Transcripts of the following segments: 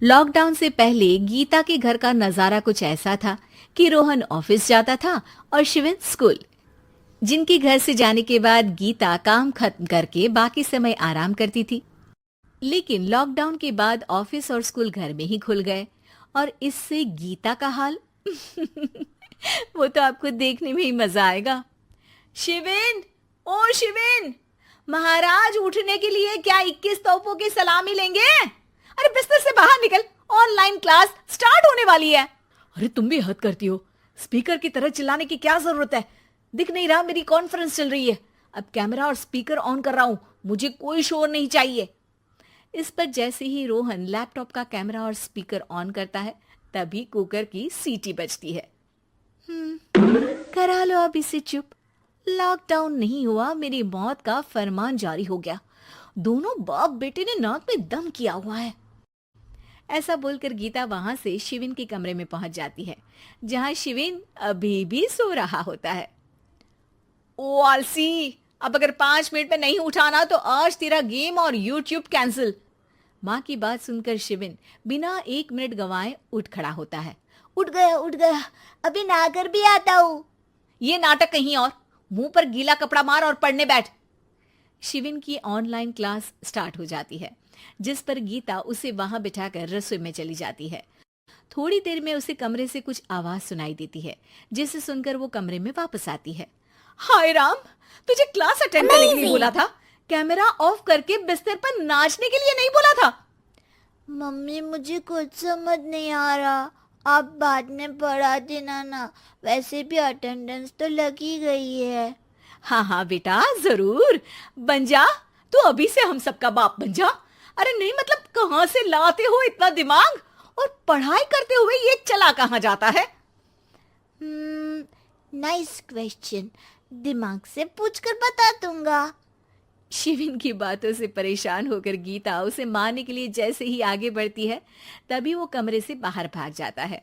Lockdown से पहले गीता के घर का नजारा कुछ ऐसा था कि रोहन ऑफिस जाता था और शिविन स्कूल। जिनके घर से जाने के बाद गीता काम खत्म करके बाकी समय आराम करती थी। लेकिन लॉकडाउन के बाद ऑफिस और स्कूल घर में ही खुल गए और इससे गीता का हाल वो तो आपको देखने में ही मजा आएगा। शिविन, ओ शिविन, महाराज उठने के लिए क्या 21 तोपों की सलामी लेंगे? अरे बिस्तर से बाहर निकल, ऑनलाइन क्लास स्टार्ट होने वाली है। अरे तुम भी हद करती हो, स्पीकर की तरह चिल्लाने की क्या जरूरत है? दिख नहीं रहा मेरी कॉन्फ्रेंस चल रही है। अब कैमरा और स्पीकर ऑन कर रहा हूं, मुझे कोई शोर नहीं चाहिए। इस पर जैसे ही रोहन लैपटॉप का कैमरा और स्पीकर ऑन करता है तभी कुकर की सीटी बजती है। करा लो अब इसे चुप। लॉकडाउन नहीं हुआ, मेरी मौत का फरमान जारी हो गया। दोनों बाप बेटे ने नाक में दम किया हुआ है। ऐसा बोलकर गीता वहां से शिविन के कमरे में पहुंच जाती है, जहां शिविन अभी भी सो रहा होता है। ओ आलसी, अब अगर 5 मिनट में नहीं उठाना तो आज तेरा गेम और यूट्यूब कैंसिल। माँ की बात सुनकर शिविन बिना 1 मिनट गंवाए उठ खड़ा होता है। उठ गया, अभी नहाकर भी आता हूँ। ये नाटक कहीं और, मुंह पर गीला कपड़ा मार और पढ़ने बैठ। शिविन की ऑनलाइन क्लास स्टार्ट हो जाती है, जिस पर गीता उसे वहां बिठाकर रसोई में चली जाती है। थोड़ी देर में उसे कमरे से कुछ आवाज सुनाई देती है, जिसे सुनकर वो कमरे में वापस आती है। हाय राम, तुझे क्लास अटेंड करने के लिए बोला था, कैमरा ऑफ करके बिस्तर पर नाचने के लिए नहीं बोला था। मम्मी मुझे कुछ समझ नहीं आ रहा, आप बाद में पढ़ा देना ना, वैसे भी अटेंडेंस तो लगी गई है। हाँ हाँ बेटा, जरूर बन जा। तू अभी से हम सबका बाप बन जा। अरे नहीं मतलब कहाँ से लाते हो इतना दिमाग, और पढ़ाई करते हुए ये चला कहाँ जाता है? नाइस क्वेश्चन, दिमाग से पूछकर बता दूंगा। शिविन की बातों से परेशान होकर गीता उसे मारने के लिए जैसे ही आगे बढ़ती है तभी वो कमरे से बाहर भाग जाता है।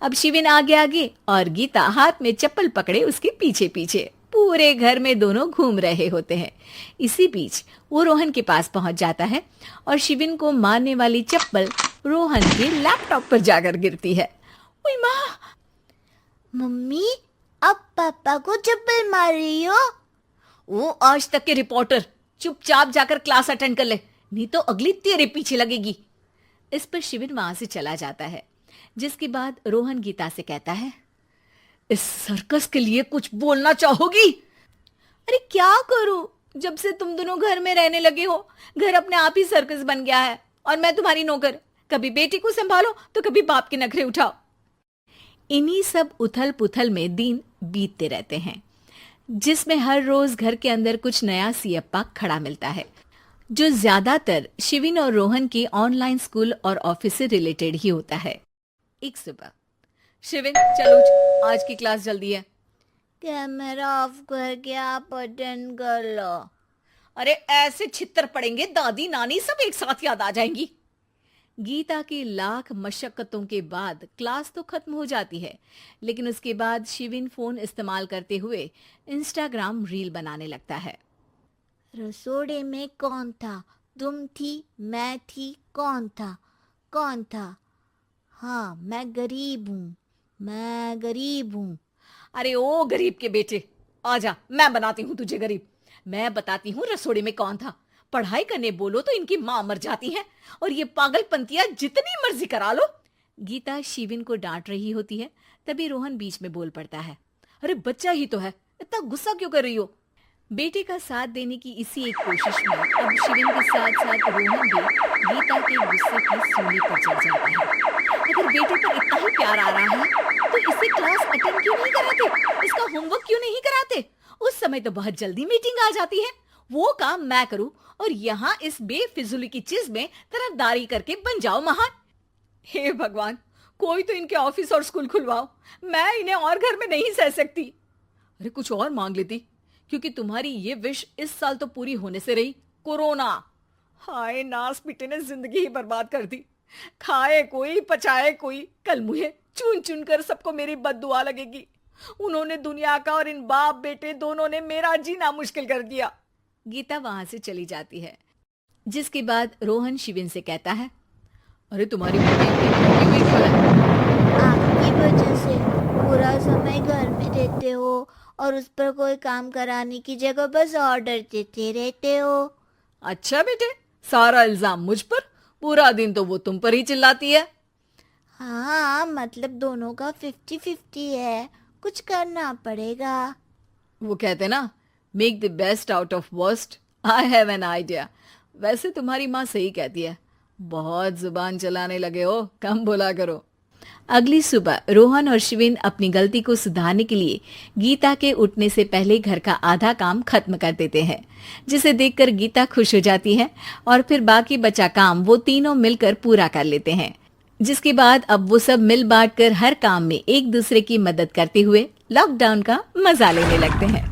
अब शिविन आगे आगे और गीता हाथ में चप्पल पकड़े उसके पीछे पीछे पूरे घर में दोनों घूम रहे होते हैं। इसी बीच वो रोहन के पास पहुंच जाता है और शिविन को मारने वाली चप्पल रोहन के लैपटॉप पर जाकर गिरती है। ओए माँ! मम्मी, अब पापा को चप्पल मार रही हो? वो आज तक के रिपोर्टर, चुपचाप जाकर क्लास अटेंड कर ले, नहीं तो अगली तेरे पीछे लगेगी। इस पर शिविन वहां से चला जाता है, जिसके बाद रोहन गीता से कहता है, इस सर्कस के लिए कुछ बोलना चाहोगी? अरे क्या करूं, जब से तुम दोनों घर में रहने लगे हो घर अपने आप ही सर्कस बन गया है और मैं तुम्हारी नौकर। कभी बेटी को संभालो तो कभी बाप के नखरे उठाओ। इन्हीं सब उथल पुथल में दिन बीतते रहते हैं, जिसमें हर रोज घर के अंदर कुछ नया सियप्पा खड़ा मिलता है, जो ज्यादातर शिविन और रोहन के ऑनलाइन स्कूल और ऑफिस से रिलेटेड ही होता है। एक सुबह, शिविन चलो उठ, आज की क्लास जल्दी है। कैमरा ऑफ करके आप अटेंड कर लो। अरे ऐसे छित्तर पड़ेंगे, दादी नानी सब एक साथ याद आ जाएंगी। गीता की लाख मशक्कतों के बाद क्लास तो खत्म हो जाती है, लेकिन उसके बाद शिविन फोन इस्तेमाल करते हुए इंस्टाग्राम रील बनाने लगता है। रसोड़े में कौन था? तुम थी, मैं थी, कौन था? कौन था? हाँ, मैं गरीब हूँ। अरे ओ गरीब के बेटे, आजा, मैं बनाती हूँ तुझे गरीब। मैं बताती हूँ रसोड़े में कौन था। पढ़ाई करने बोलो तो इनकी माँ मर जाती है और ये पागलपंतियां जितनी मर्जी करा लो। गीता शिविन को डांट रही होती है, तभी रोहन बीच में बोल पड़ता है। अरे बच्चा ही तो है, इतना गुस्सा क्यों कर रही हो? बेटे का साथ देने की इसी एक कोशिश में अब शिविन के साथ साथ रोहन भी गीता के गुस्से की सूली पर चढ़ जाता है। अगर बेटे पर इतना ही प्यार आ रहा है तो इसे क्लास अटेंड क्यों नहीं कराते, इसका होमवर्क क्यों नहीं कराते? उस समय तो बहुत जल्दी मीटिंग आ जाती है, वो काम मैं करूं और यहाँ इस बेफिजुली की चीज में तरफदारी करके बन जाओ महान। हे भगवान, कोई तो इनके ऑफिस और स्कूल खुलवाओ, मैं इन्हें और घर में नहीं सह सकती। अरे कुछ और मांग लेती, क्योंकि तुम्हारी ये विश इस साल तो पूरी होने से रही, कोरोना। हाय नास पिटे ने जिंदगी ही बर्बाद कर दी। खाए कोई पचाए कोई, कल मुझे चुन चुन कर सबको मेरी बद्दुआ लगेगी। उन्होंने दुनिया का और इन बाप बेटे दोनों ने मेरा जीना मुश्किल कर दिया। गीता वहां से चली जाती है, जिसके बाद रोहन शिविन से कहता है, अरे तुम्हारी मम्मी इतनी भूखी क्यों है? आपकी वजह से पूरा समय घर में रहते हो और उस पर कोई काम कराने की जगह बस ऑर्डर देते रहते हो। अच्छा बेटे, सारा इल्जाम मुझ पर, पूरा दिन तो वो तुम पर ही चिल्लाती है। हाँ, मतलब दोनों का 50-50 है, कुछ करना पड़ेगा। वो कहते ना, make the best out of worst. I have an idea. वैसे तुम्हारी माँ सही कहती है, बहुत जुबान चलाने लगे हो, कम बोला करो। अगली सुबह रोहन और शिविन अपनी गलती को सुधारने के लिए गीता के उठने से पहले घर का आधा काम खत्म कर देते हैं, जिसे देखकर गीता खुश हो जाती है और फिर बाकी बचा काम वो तीनों मिलकर पूरा कर लेते हैं। जिसके बाद अब वो सब मिल बांट कर हर काम में एक दूसरे की मदद करते हुए लॉकडाउन का मजा लेने लगते हैं।